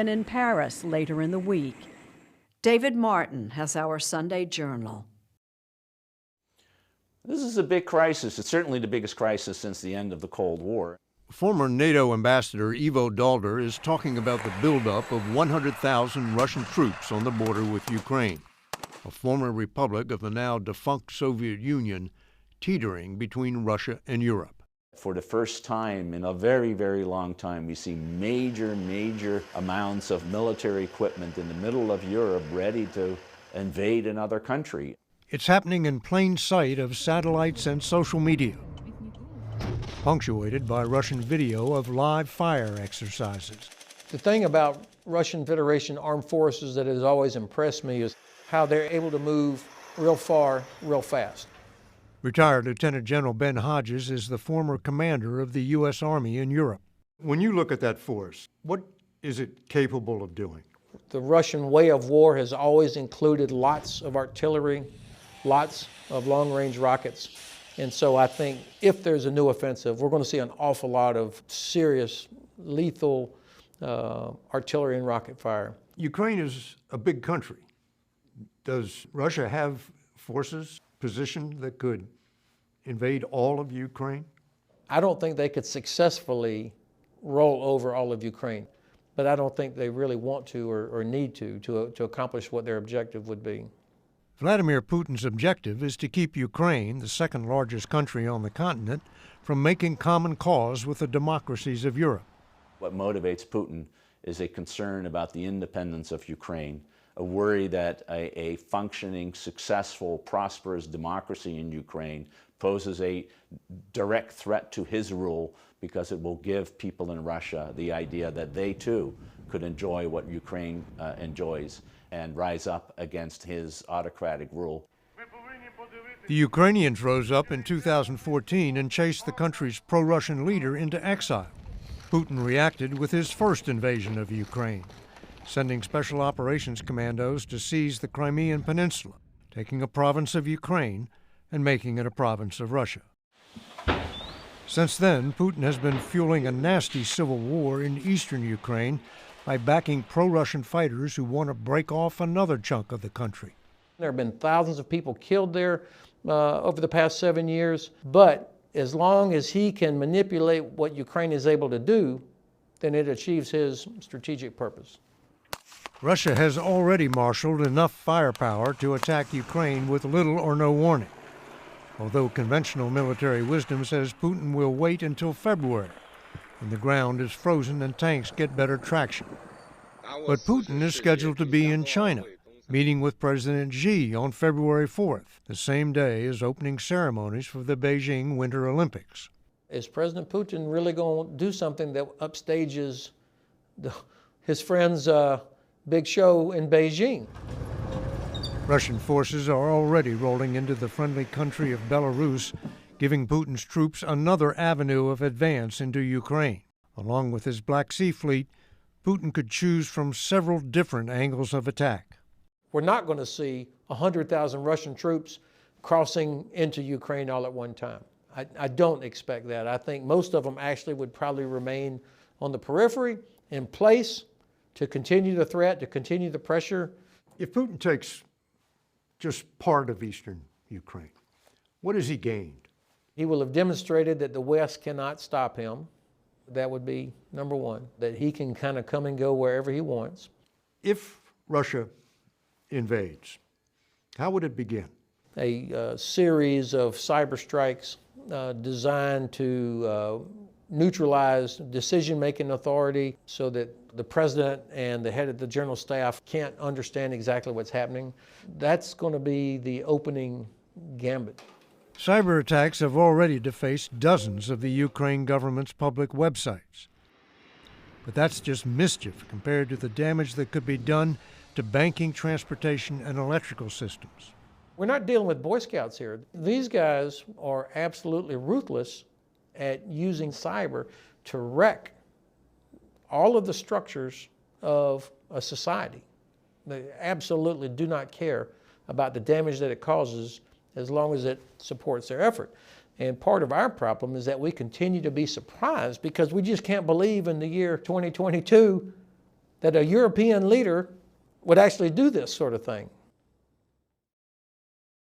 and in Paris later in the week. David Martin has our Sunday Journal. This is a big crisis. It's certainly the biggest crisis since the end of the Cold War. Former NATO Ambassador Ivo Daalder is talking about the buildup of 100,000 Russian troops on the border with Ukraine, a former republic of the now defunct Soviet Union, teetering between Russia and Europe. For the first time in a very, very long time, we see major amounts of military equipment in the middle of Europe ready to invade another country. It's happening in plain sight of satellites and social media, punctuated by Russian video of live fire exercises. The thing about Russian Federation armed forces that has always impressed me is how they're able to move real far, real fast. Retired Lieutenant General Ben Hodges is the former commander of the U.S. Army in Europe. When you look at that force, what is it capable of doing? The Russian way of war has always included lots of artillery, lots of long-range rockets. And so I think if there's a new offensive, we're going to see an awful lot of serious, lethal artillery and rocket fire. Ukraine is a big country. Does Russia have forces positioned that could invade all of Ukraine? I don't think they could successfully roll over all of Ukraine, but I don't think they really want to or need to accomplish what their objective would be. Vladimir Putin's objective is to keep Ukraine, the second largest country on the continent, from making common cause with the democracies of Europe. What motivates Putin is a concern about the independence of Ukraine, a worry that a functioning, successful, prosperous democracy in Ukraine poses a direct threat to his rule because it will give people in Russia the idea that they too could enjoy what Ukraine enjoys and rise up against his autocratic rule. The Ukrainians rose up in 2014 and chased the country's pro-Russian leader into exile. Putin reacted with his first invasion of Ukraine, sending Special Operations Commandos to seize the Crimean Peninsula, taking a province of Ukraine and making it a province of Russia. Since then, Putin has been fueling a nasty civil war in eastern Ukraine by backing pro-Russian fighters who want to break off another chunk of the country. There have been thousands of people killed there over the past 7 years, but as long as he can manipulate what Ukraine is able to do, then it achieves his strategic purpose. Russia has already marshaled enough firepower to attack Ukraine with little or no warning, although conventional military wisdom says Putin will wait until February, when the ground is frozen and tanks get better traction. But Putin is scheduled to be in China, meeting with President Xi on February 4th, the same day as opening ceremonies for the Beijing Winter Olympics. Is President Putin really going to do something that upstages his friend's big show in Beijing? Russian forces are already rolling into the friendly country of Belarus, giving Putin's troops another avenue of advance into Ukraine. Along with his Black Sea Fleet, Putin could choose from several different angles of attack. We're not going to see 100,000 Russian troops crossing into Ukraine all at one time. I don't expect that. I think most of them actually would probably remain on the periphery, in place, to continue the threat, to continue the pressure. If Putin takes just part of eastern Ukraine, what has he gained? He will have demonstrated that the West cannot stop him. That would be number one, that he can kind of come and go wherever he wants. If Russia invades, how would it begin? A series of cyber strikes designed to neutralize decision-making authority so that the president and the head of the general staff can't understand exactly what's happening. That's going to be the opening gambit. Cyber attacks have already defaced dozens of the Ukraine government's public websites. But that's just mischief compared to the damage that could be done to banking, transportation, and electrical systems. We're not dealing with Boy Scouts here. These guys are absolutely ruthless at using cyber to wreck all of the structures of a society. They absolutely do not care about the damage that it causes as long as it supports their effort. And part of our problem is that we continue to be surprised because we just can't believe in the year 2022 that a European leader would actually do this sort of thing.